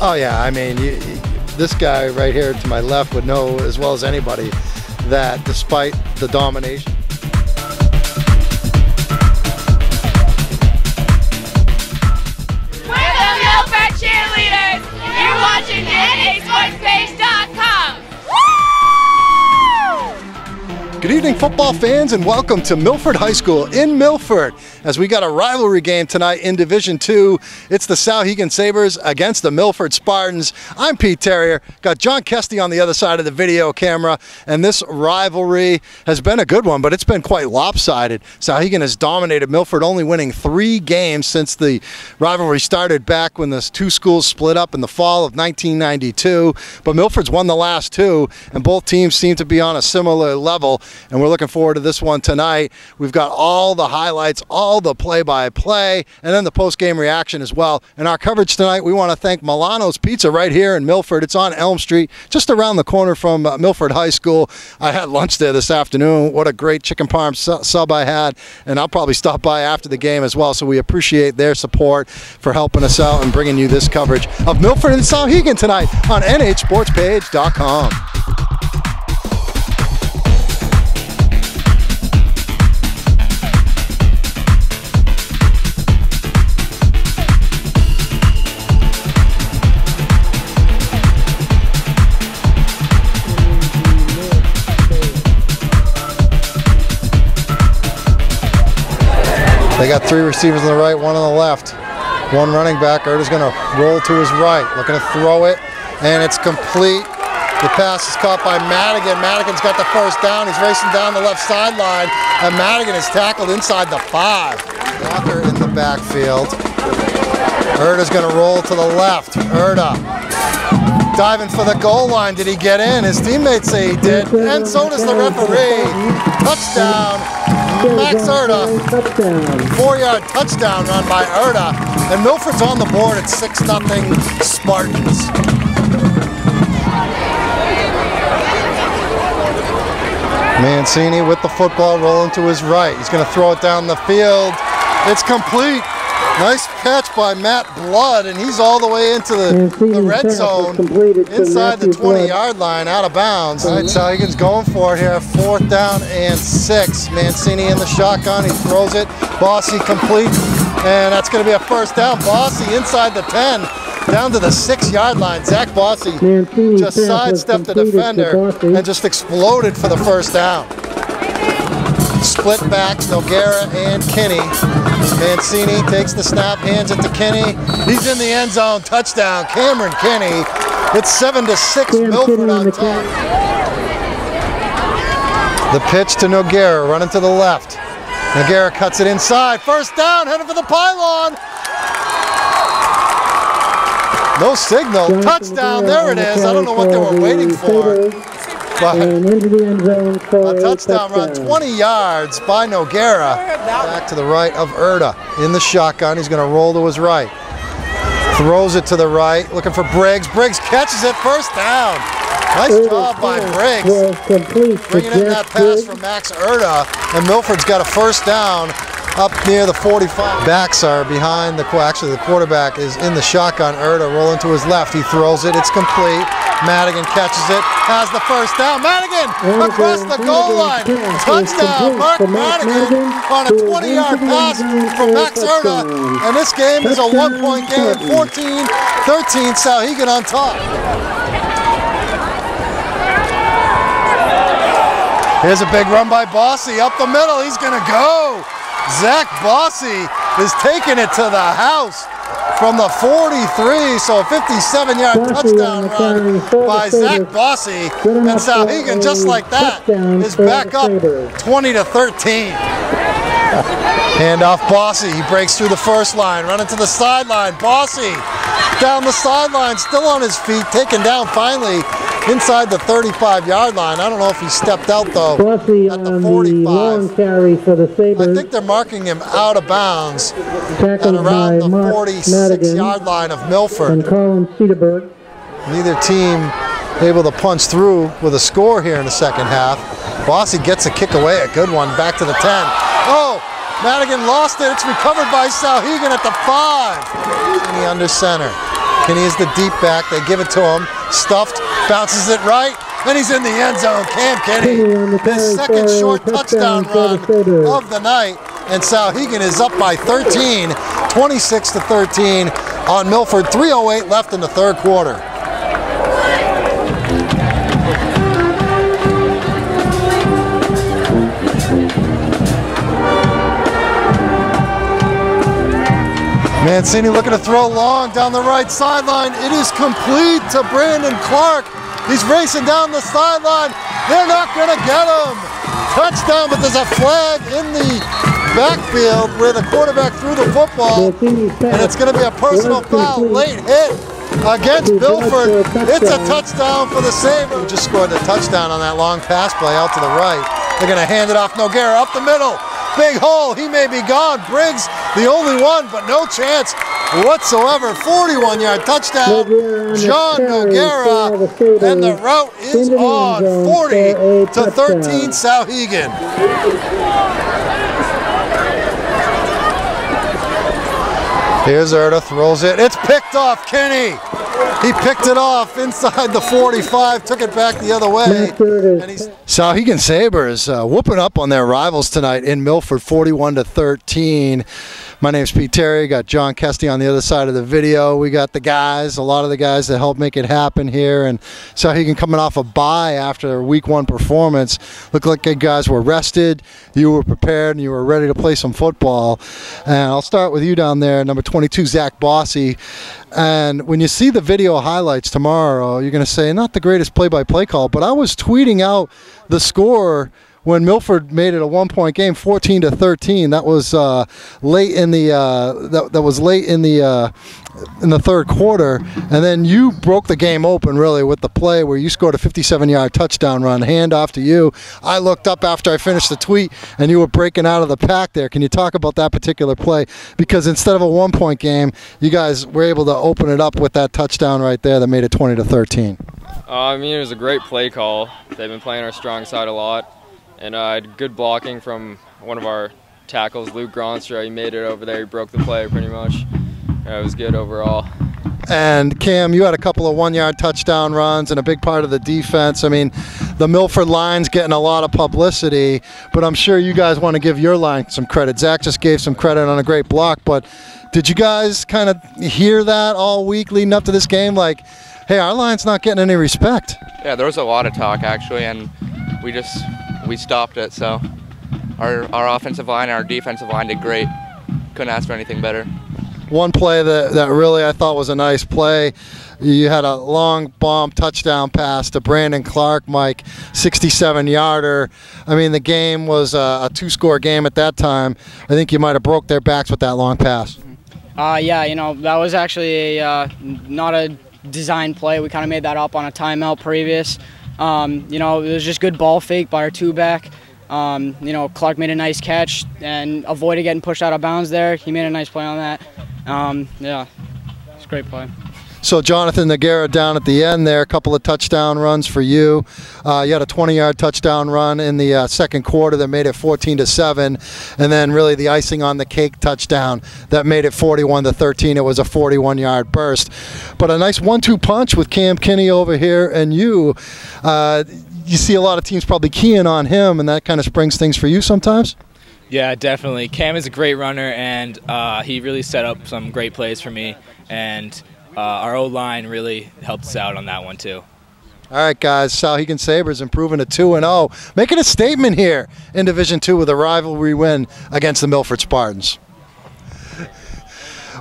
Oh yeah, I mean, this guy right here to my left would know as well as anybody that despite the domination. We're the Milford cheerleaders. You're watching NASportsPage.com. Good evening, football fans, and welcome to Milford High School in Milford as we got a rivalry game tonight in Division II. It's the Souhegan Sabres against the Milford Spartans. I'm Pete Terrier, got John Kesty on the other side of the video camera, and this rivalry has been a good one, but it's been quite lopsided. Souhegan has dominated Milford, only winning 3 games since the rivalry started back when the two schools split up in the fall of 1992, but Milford's won the last 2, and both teams seem to be on a similar level. And we're looking forward to this one tonight. We've got all the highlights, all the play-by-play, and then the post-game reaction as well. In our coverage tonight, we want to thank Milano's Pizza right here in Milford. It's on Elm Street, just around the corner from Milford High School. I had lunch there this afternoon. What a great chicken parm sub I had, and I'll probably stop by after the game as well. So we appreciate their support for helping us out and bringing you this coverage of Milford and Souhegan tonight on NHSportsPage.com. They got 3 receivers on the right, 1 on the left. 1 running back. Erda's going to roll to his right, looking to throw it, and it's complete. The pass is caught by Madigan. Madigan's got the first down. He's racing down the left sideline, and Madigan is tackled inside the 5. Walker in the backfield. Erda's going to roll to the left. Erda diving for the goal line. Did he get in? His teammates say he did, and so does the referee. Touchdown, Max Erda. 4-yard touchdown run by Erda, and Milford's on the board at 6-0 Spartans. Mancini with the football rolling to his right. He's going to throw it down the field. It's complete. Nice catch by Matt Blood, and he's all the way into the red zone, inside the 20-yard line, out of bounds. All right, Souhegan's going for it here. 4th down and 6. Mancini in the shotgun. He throws it. Bossy complete, and that's going to be a first down. Bossy inside the 10, down to the 6-yard line. Zach Bossy just sidestepped the defender and just exploded for the first down. Split backs, Noguera and Kinney. Mancini takes the snap, hands it to Kinney. He's in the end zone. Touchdown, Cameron Kinney. It's 7-6, Milford on top. The pitch to Noguera, running to the left. Noguera cuts it inside. First down, heading for the pylon. No signal. Touchdown, there it is. I don't know what they were waiting for. But a touchdown run, 20 yards by Noguera. Back to the right of Erda in the shotgun. He's going to roll to his right. Throws it to the right, looking for Briggs. Briggs catches it, first down. Nice job by Briggs. Bringing in that pass from Max Erda, and Milford's got a first down up near the 45. Backs are behind actually the quarterback is in the shotgun. Erda rolling to his left. He throws it, it's complete. Madigan catches it, has the first down. Madigan across the goal line. Touchdown, Mark Madigan on a 20-yard pass from Max Erda. And this game is a 1-point game, 14-13, Souhegan on top. Here's a big run by Bossy up the middle. He's going to go. Zach Bossy is taking it to the house from the 43, so a 57-yard touchdown run by Zach Bossy, and Souhegan, just like that, is back up 20-13. Handoff Bossy, he breaks through the first line, running to the sideline. Bossy down the sideline, still on his feet, taken down finally inside the 35-yard line. I don't know if he stepped out though at the 45. Long carry for the Sabres. I think they're marking him out of bounds at around the 46-yard line of Milford. And Colin Cedarberg. Neither team able to punch through with a score here in the second half. Bossy gets a kick away, a good one, back to the 10. Oh, Madigan lost it. It's recovered by Souhegan at the 5. And he under center. Kenny is the deep back. They give it to him. Stuffed, bounces it right, and he's in the end zone. Cam Kenny, his second short touchdown run of the night. And Souhegan is up by 13, 26-13 on Milford. 3:08 left in the third quarter. Mancini looking to throw long down the right sideline. It is complete to Brandon Clark. He's racing down the sideline. They're not going to get him. Touchdown, but there's a flag in the backfield where the quarterback threw the football. And it's going to be a personal foul. Late hit against Milford. It's a touchdown for the Sabres. Just scored the touchdown on that long pass play out to the right. They're going to hand it off. Noguera up the middle. Big hole. He may be gone. Briggs, the only one, but no chance whatsoever. 41-yard touchdown. John Noguera. And the route is on. 40-13 Souhegan. Here's Erta, throws it. It's picked off, Kenny. He picked it off inside the 45, took it back the other way. Souhegan Sabres whooping up on their rivals tonight in Milford, 41-13. My name's Pete Terry. Got John Kesty on the other side of the video. We got the guys, a lot of the guys that helped make it happen here. And Souhegan coming off a bye after their week 1 performance. Looked like you guys were rested, you were prepared, and you were ready to play some football. And I'll start with you down there, number 22, Zach Bossy. And when you see the video highlights tomorrow, you're going to say, not the greatest play-by-play call, but I was tweeting out the score when Milford made it a 1-point game, 14-13. That was late in the that was late in the third quarter, and then you broke the game open really with the play where you scored a 57-yard touchdown run, handoff to you. I looked up after I finished the tweet, and you were breaking out of the pack there. Can you talk about that particular play? Because instead of a 1-point game, you guys were able to open it up with that touchdown right there that made it 20-13. I mean, it was a great play call. They've been playing our strong side a lot. And I had good blocking from one of our tackles, Luke Gronstra. He made it over there. He broke the play pretty much. It was good overall. And Cam, you had a couple of 1-yard touchdown runs and a big part of the defense. I mean, the Milford line's getting a lot of publicity, but I'm sure you guys want to give your line some credit. Zach just gave some credit on a great block, but did you guys kind of hear that all week leading up to this game? Like, hey, our line's not getting any respect. Yeah, there was a lot of talk actually, and we stopped it. So our offensive line and our defensive line did great. Couldn't ask for anything better. One play that really I thought was a nice play, you had a long bomb touchdown pass to Brandon Clark, Mike, 67-yarder. I mean, the game was a 2-score game at that time. I think you might have broke their backs with that long pass. Yeah, you know, that was actually not a design play. We kind of made that up on a timeout previous. You know, it was just good ball fake by our 2-back. You know, Clark made a nice catch and avoided getting pushed out of bounds there. He made a nice play on that. Yeah, it's a great play. So Jonathan Noguera down at the end there, a couple of touchdown runs for you. You had a 20-yard touchdown run in the second quarter that made it 14-7, and then really the icing on the cake touchdown that made it 41-13. It was a 41-yard burst. But a nice 1-2 punch with Cam Kenny over here and you. You see a lot of teams probably keying on him, and that kind of springs things for you sometimes? Yeah, definitely. Cam is a great runner, and he really set up some great plays for me, and our O-line really helped us out on that one too. All right, guys, Souhegan Sabres improving to 2-0, making a statement here in Division II with a rivalry win against the Milford Spartans.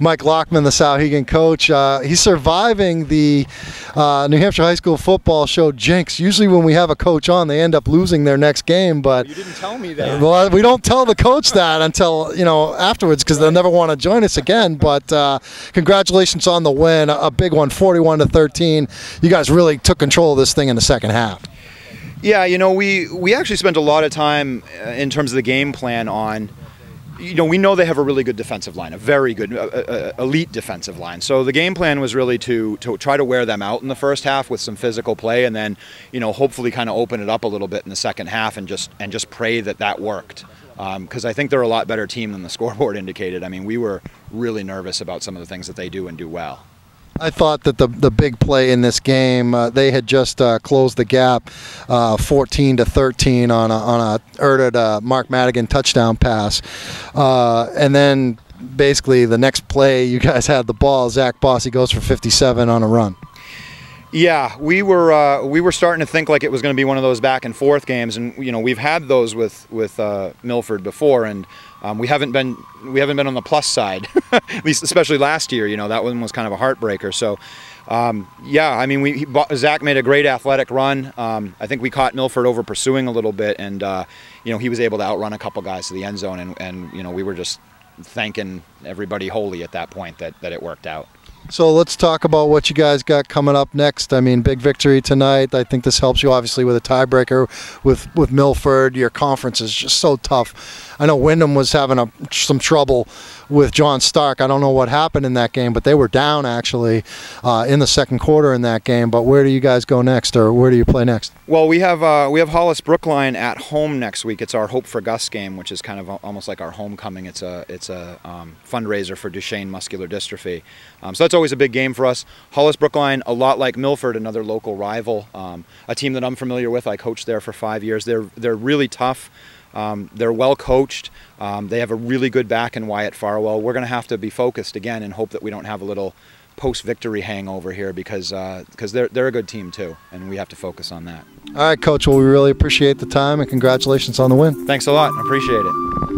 Mike Lockman, the Souhegan coach, he's surviving the New Hampshire high school football show jinx. Usually when we have a coach on, they end up losing their next game. But you didn't tell me that. Well, we don't tell the coach that until, you know, afterwards, because they'll never want to join us again. But congratulations on the win, a big one, 41-13. You guys really took control of this thing in the second half. Yeah, you know, we actually spent a lot of time in terms of the game plan on, you know, we know they have a really good defensive line, a very good, elite defensive line. So the game plan was really to try to wear them out in the first half with some physical play, and then, you know, hopefully kind of open it up a little bit in the second half and just pray that worked. Because I think they're a lot better team than the scoreboard indicated. I mean, we were really nervous about some of the things that they do and do well. I thought that the big play in this game, they had just closed the gap 14-13 on a Erda Mark Madigan touchdown pass. And then basically the next play, you guys had the ball. Zach Bossy goes for 57 on a run. Yeah, we were starting to think like it was going to be one of those back and forth games, and we've had those with Milford before, and we haven't been on the plus side, at least especially last year. That one was kind of a heartbreaker. So yeah, I mean Zach made a great athletic run. I think we caught Milford over pursuing a little bit, and he was able to outrun a couple guys to the end zone, and we were just thanking everybody holy at that point that it worked out. So let's talk about what you guys got coming up next. I mean, big victory tonight. I think this helps you obviously with a tiebreaker with Milford. Your conference is just so tough. I know Wyndham was having some trouble with John Stark. I don't know what happened in that game, but they were down actually in the second quarter in that game. But where do you guys go next, or where do you play next? Well, we have Hollis Brookline at home next week. It's our Hope for Gus game, which is kind of almost like our homecoming. It's a fundraiser for Duchenne muscular dystrophy. So that's always a big game for us. Hollis Brookline, a lot like Milford, another local rival, a team that I'm familiar with. I coached there for 5 years. They're really tough. They're well coached. They have a really good back in Wyatt Farwell. We're going to have to be focused again and hope that we don't have a little post-victory hangover here because they're a good team too, and we have to focus on that. All right, Coach. Well, we really appreciate the time, and congratulations on the win. Thanks a lot. I appreciate it.